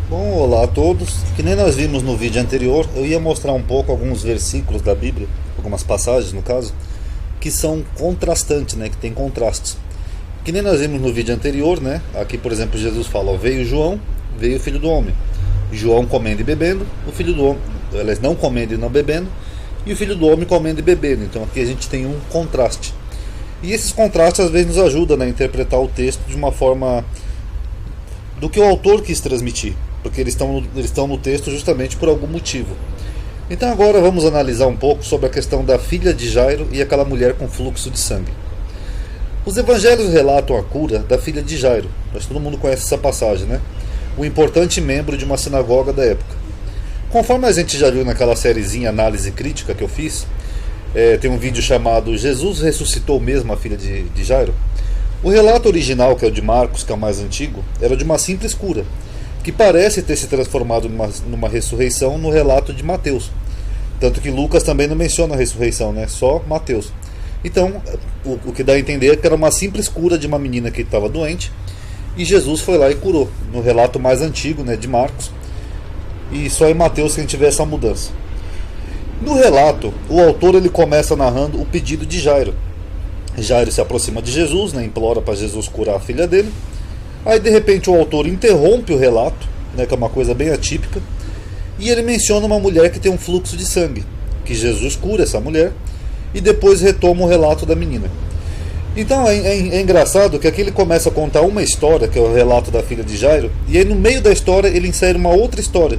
Bom, olá a todos. Que nem nós vimos no vídeo anterior, eu ia mostrar um pouco alguns versículos da Bíblia, algumas passagens no caso, que são contrastantes, né, que tem contrastes. Que nem nós vimos no vídeo anterior, né? Aqui, por exemplo, Jesus fala: ó, veio João, veio o Filho do Homem. João comendo e bebendo, o Filho do Homem, elas não comendo e não bebendo, e o Filho do Homem comendo e bebendo. Então aqui a gente tem um contraste. E esses contrastes às vezes nos ajudam, né, a interpretar o texto de uma forma do que o autor quis transmitir, porque eles estão no texto justamente por algum motivo. Então agora vamos analisar um pouco sobre a questão da filha de Jairo e aquela mulher com fluxo de sangue. Os evangelhos relatam a cura da filha de Jairo. Mas todo mundo conhece essa passagem, né? Um importante membro de uma sinagoga da época. Conforme a gente já viu naquela sériezinha Análise Crítica que eu fiz, tem um vídeo chamado Jesus ressuscitou mesmo a filha de Jairo. O relato original, que é o de Marcos, que é o mais antigo, era de uma simples cura, que parece ter se transformado numa ressurreição no relato de Mateus. Tanto que Lucas também não menciona a ressurreição, né? Só Mateus. Então, o que dá a entender é que era uma simples cura de uma menina que estava doente, e Jesus foi lá e curou, no relato mais antigo, né, de Marcos, e só em Mateus que a gente vê essa mudança. No relato, o autor ele começa narrando o pedido de Jairo. Jairo se aproxima de Jesus, né, implora para Jesus curar a filha dele. Aí de repente o autor interrompe o relato, né, que é uma coisa bem atípica, e ele menciona uma mulher que tem um fluxo de sangue, que Jesus cura essa mulher, e depois retoma o relato da menina. Então é engraçado que aqui ele começa a contar uma história, que é o relato da filha de Jairo, e aí no meio da história ele insere uma outra história,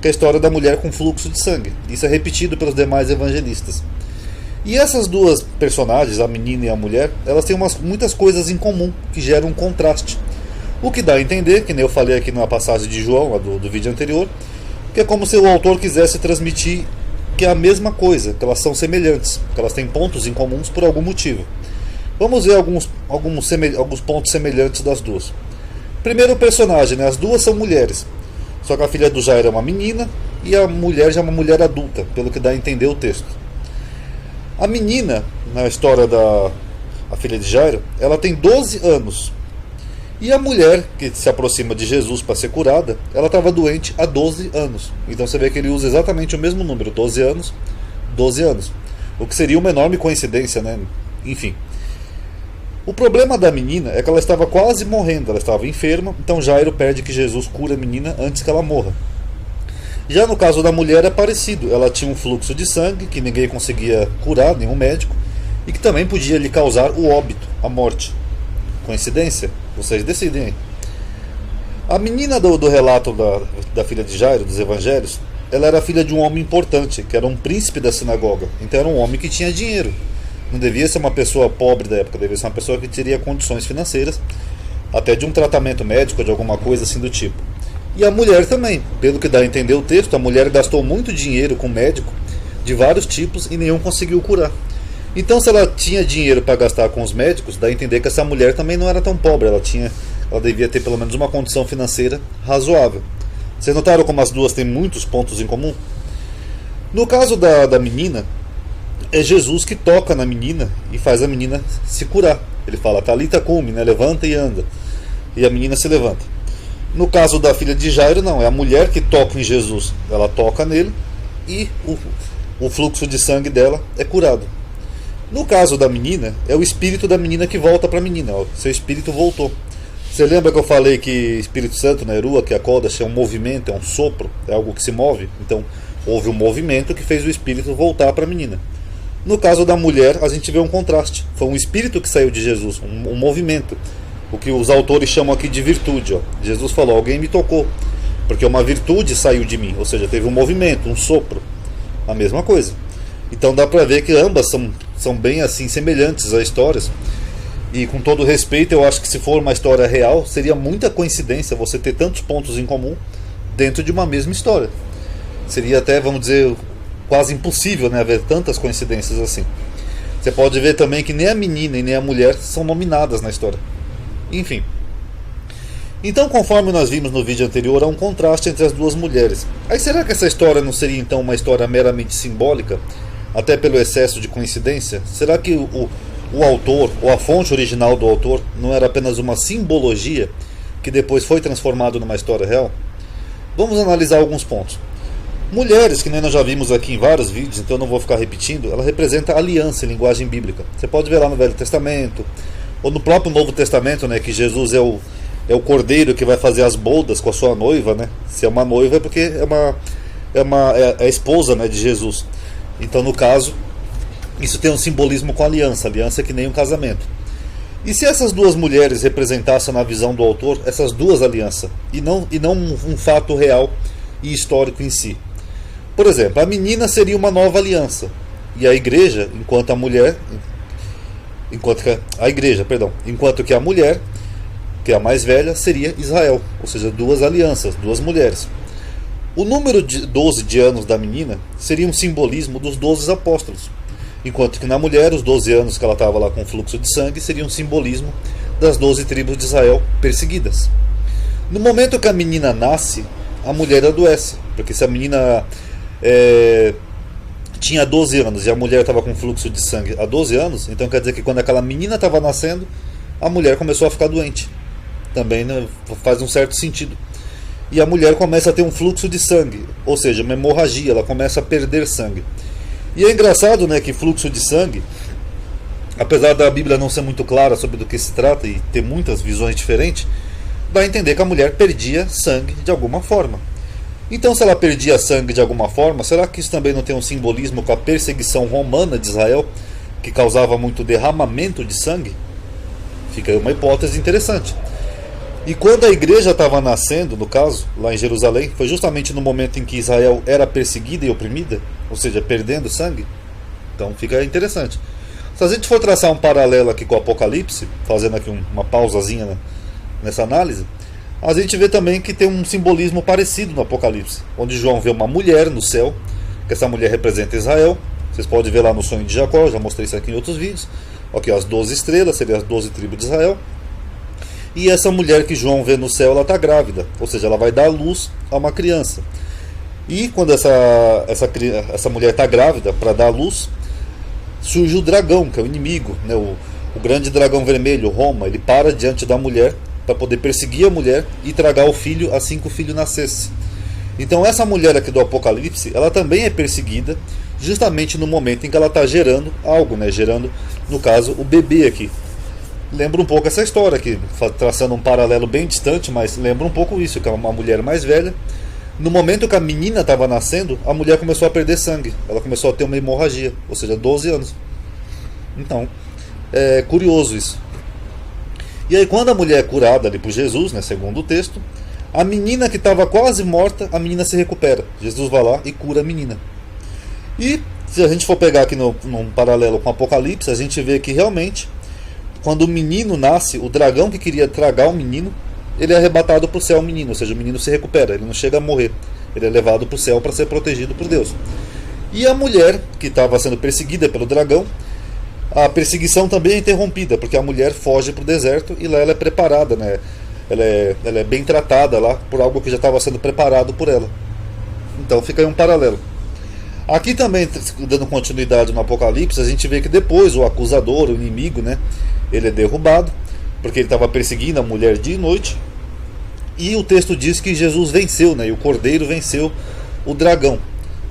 que é a história da mulher com fluxo de sangue. Isso é repetido pelos demais evangelistas. E essas duas personagens, a menina e a mulher, elas têm muitas coisas em comum, que geram um contraste. O que dá a entender, que nem eu falei aqui na passagem de João, do vídeo anterior, que é como se o autor quisesse transmitir que é a mesma coisa, que elas são semelhantes, que elas têm pontos em comuns por algum motivo. Vamos ver alguns pontos semelhantes das duas. Primeiro o personagem, né? As duas são mulheres, só que a filha do Jairo é uma menina e a mulher já é uma mulher adulta, pelo que dá a entender o texto. A menina, na história da filha de Jairo, ela tem 12 anos. E a mulher que se aproxima de Jesus para ser curada, ela estava doente há 12 anos. Então você vê que ele usa exatamente o mesmo número, 12 anos, 12 anos. O que seria uma enorme coincidência, né? Enfim. O problema da menina é que ela estava quase morrendo, ela estava enferma, então Jairo pede que Jesus cure a menina antes que ela morra. Já no caso da mulher é parecido, ela tinha um fluxo de sangue que ninguém conseguia curar, nenhum médico, e que também podia lhe causar o óbito, a morte. Coincidência? Vocês decidem aí. A menina do relato da filha de Jairo, dos evangelhos, ela era filha de um homem importante, que era um príncipe da sinagoga, então era um homem que tinha dinheiro. Não devia ser uma pessoa pobre da época, devia ser uma pessoa que teria condições financeiras, até de um tratamento médico, de alguma coisa assim do tipo. E a mulher também, pelo que dá a entender o texto, a mulher gastou muito dinheiro com médico de vários tipos e nenhum conseguiu curar. Então se ela tinha dinheiro para gastar com os médicos, dá a entender que essa mulher também não era tão pobre, ela devia ter pelo menos uma condição financeira razoável. Vocês notaram como as duas têm muitos pontos em comum? No caso da menina, é Jesus que toca na menina e faz a menina se curar. Ele fala, Talita cumi, né? Levanta e anda. E a menina se levanta. No caso da filha de Jairo, não, é a mulher que toca em Jesus. Ela toca nele e o fluxo de sangue dela é curado. No caso da menina, é o espírito da menina que volta para a menina. Ó, seu espírito voltou. Você lembra que eu falei que Espírito Santo na Erua, que acorda, é um movimento, é um sopro, é algo que se move? Então, houve um movimento que fez o espírito voltar para a menina. No caso da mulher, a gente vê um contraste. Foi um espírito que saiu de Jesus, um movimento. O que os autores chamam aqui de virtude. Ó. Jesus falou, alguém me tocou, porque uma virtude saiu de mim. Ou seja, teve um movimento, um sopro. A mesma coisa. Então dá para ver que ambas são bem assim semelhantes às histórias. E com todo respeito, eu acho que se for uma história real, seria muita coincidência você ter tantos pontos em comum dentro de uma mesma história. Seria até, vamos dizer, quase impossível, né, haver tantas coincidências assim. Você pode ver também que nem a menina e nem a mulher são nominadas na história. Enfim. Então, conforme nós vimos no vídeo anterior, há um contraste entre as duas mulheres. Aí será que essa história não seria então uma história meramente simbólica? Até pelo excesso de coincidência? Será que o autor, ou a fonte original do autor, não era apenas uma simbologia que depois foi transformado numa história real? Vamos analisar alguns pontos. Mulheres, que nem nós já vimos aqui em vários vídeos, então eu não vou ficar repetindo, ela representa aliança em linguagem bíblica. Você pode ver lá no Velho Testamento, ou no próprio Novo Testamento, né, que Jesus é o cordeiro que vai fazer as bodas com a sua noiva, né? Se é uma noiva é porque é a esposa, né, de Jesus. Então, no caso, isso tem um simbolismo com a aliança. Aliança é que nem um casamento. E se essas duas mulheres representassem na visão do autor essas duas alianças, e não um fato real e histórico em si? Por exemplo, a menina seria uma nova aliança, e a igreja, enquanto que a mulher, que é a mais velha, seria Israel, ou seja, duas alianças, duas mulheres. O número de 12 de anos da menina seria um simbolismo dos 12 apóstolos, enquanto que na mulher, os 12 anos que ela estava lá com fluxo de sangue, seria um simbolismo das 12 tribos de Israel perseguidas. No momento que a menina nasce, a mulher adoece, porque se a menina tinha 12 anos e a mulher estava com fluxo de sangue há 12 anos, então quer dizer que quando aquela menina estava nascendo, a mulher começou a ficar doente. Também, né, faz um certo sentido. E a mulher começa a ter um fluxo de sangue, ou seja, uma hemorragia, ela começa a perder sangue. E é engraçado, né, que fluxo de sangue, apesar da Bíblia não ser muito clara sobre do que se trata e ter muitas visões diferentes, dá a entender que a mulher perdia sangue de alguma forma. Então, se ela perdia sangue de alguma forma, será que isso também não tem um simbolismo com a perseguição romana de Israel, que causava muito derramamento de sangue? Fica aí uma hipótese interessante. E quando a igreja estava nascendo, no caso, lá em Jerusalém, foi justamente no momento em que Israel era perseguida e oprimida, ou seja, perdendo sangue. Então fica interessante. Se a gente for traçar um paralelo aqui com o Apocalipse, fazendo aqui uma pausazinha nessa análise, a gente vê também que tem um simbolismo parecido no Apocalipse, onde João vê uma mulher no céu, que essa mulher representa Israel. Vocês podem ver lá no sonho de Jacó, já mostrei isso aqui em outros vídeos. Aqui, as 12 estrelas, seriam as 12 tribos de Israel. E essa mulher que João vê no céu, ela está grávida, ou seja, ela vai dar luz a uma criança. E quando essa mulher está grávida para dar luz, surge o dragão, que é o inimigo, né? O grande dragão vermelho, Roma. Ele para diante da mulher para poder perseguir a mulher e tragar o filho assim que o filho nascesse. Então essa mulher aqui do Apocalipse, ela também é perseguida justamente no momento em que ela está gerando algo, né? Gerando, no caso, o bebê aqui. Lembra um pouco essa história aqui, traçando um paralelo bem distante, mas lembra um pouco isso, que é uma mulher mais velha. No momento que a menina estava nascendo, a mulher começou a perder sangue. Ela começou a ter uma hemorragia, ou seja, 12 anos. Então, é curioso isso. E aí quando a mulher é curada ali por Jesus, né, segundo o texto, a menina que estava quase morta, a menina se recupera. Jesus vai lá e cura a menina. E se a gente for pegar aqui num paralelo com o Apocalipse, a gente vê que realmente, quando o menino nasce, o dragão que queria tragar o menino, ele é arrebatado para o céu, o menino, ou seja, o menino se recupera, ele não chega a morrer, ele é levado para o céu para ser protegido por Deus. E a mulher que estava sendo perseguida pelo dragão, a perseguição também é interrompida, porque a mulher foge para o deserto e lá ela é preparada, né? Ela é bem tratada lá por algo que já estava sendo preparado por ela. Então fica aí um paralelo. Aqui também, dando continuidade no Apocalipse, a gente vê que depois o acusador, o inimigo, né, ele é derrubado, porque ele estava perseguindo a mulher dia e noite. E o texto diz que Jesus venceu, né, e o cordeiro venceu o dragão.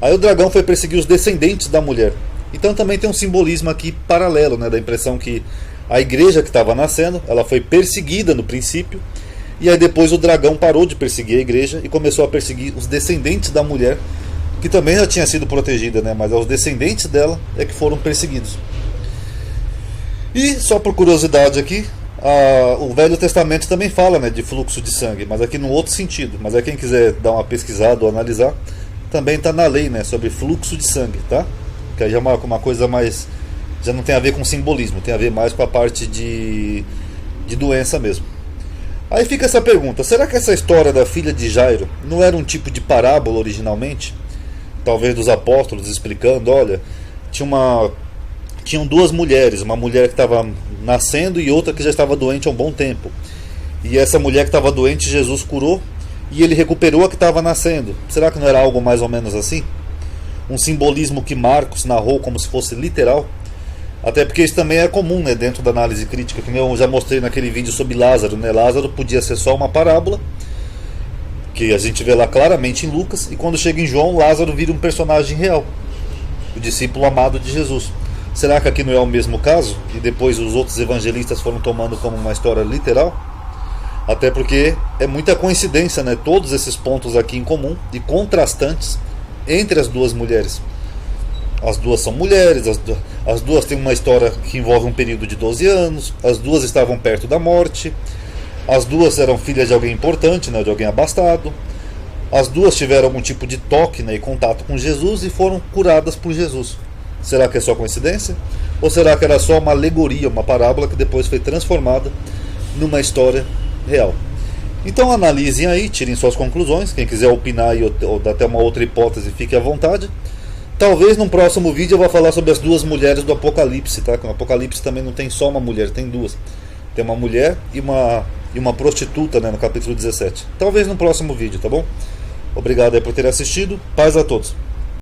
Aí o dragão foi perseguir os descendentes da mulher. Então também tem um simbolismo aqui paralelo, né, da impressão que a igreja que estava nascendo, ela foi perseguida no princípio, e aí depois o dragão parou de perseguir a igreja e começou a perseguir os descendentes da mulher, que também já tinha sido protegida, né, mas os descendentes dela é que foram perseguidos. E só por curiosidade aqui, o Velho Testamento também fala, né, de fluxo de sangue, mas aqui num outro sentido. Mas aí quem quiser dar uma pesquisada ou analisar, também está na lei, né, sobre fluxo de sangue, tá? Que aí já é uma coisa mais, já não tem a ver com simbolismo, tem a ver mais com a parte de doença mesmo. Aí fica essa pergunta: será que essa história da filha de Jairo não era um tipo de parábola originalmente? Talvez dos apóstolos explicando, olha, tinham duas mulheres, uma mulher que estava nascendo e outra que já estava doente há um bom tempo. E essa mulher que estava doente, Jesus curou, e ele recuperou a que estava nascendo. Será que não era algo mais ou menos assim? Um simbolismo que Marcos narrou como se fosse literal? Até porque isso também é comum, né, dentro da análise crítica, que eu já mostrei naquele vídeo sobre Lázaro, né? Lázaro podia ser só uma parábola, Que a gente vê lá claramente em Lucas, e quando chega em João, Lázaro vira um personagem real, o discípulo amado de Jesus. Será que aqui não é o mesmo caso? E depois os outros evangelistas foram tomando como uma história literal? Até porque é muita coincidência, né? Todos esses pontos aqui em comum e contrastantes entre as duas mulheres. As duas são mulheres, as duas têm uma história que envolve um período de 12 anos, as duas estavam perto da morte, as duas eram filhas de alguém importante, né? De alguém abastado. As duas tiveram algum tipo de toque, né? E contato com Jesus e foram curadas por Jesus. Será que é só coincidência? Ou será que era só uma alegoria, uma parábola que depois foi transformada numa história real? Então analisem aí, tirem suas conclusões. Quem quiser opinar ou dar até uma outra hipótese, fique à vontade. Talvez num próximo vídeo eu vá falar sobre as duas mulheres do Apocalipse, tá? No Apocalipse também não tem só uma mulher, tem duas. Tem uma mulher e uma prostituta, né, no capítulo 17. Talvez no próximo vídeo, tá bom? Obrigado aí por ter assistido. Paz a todos.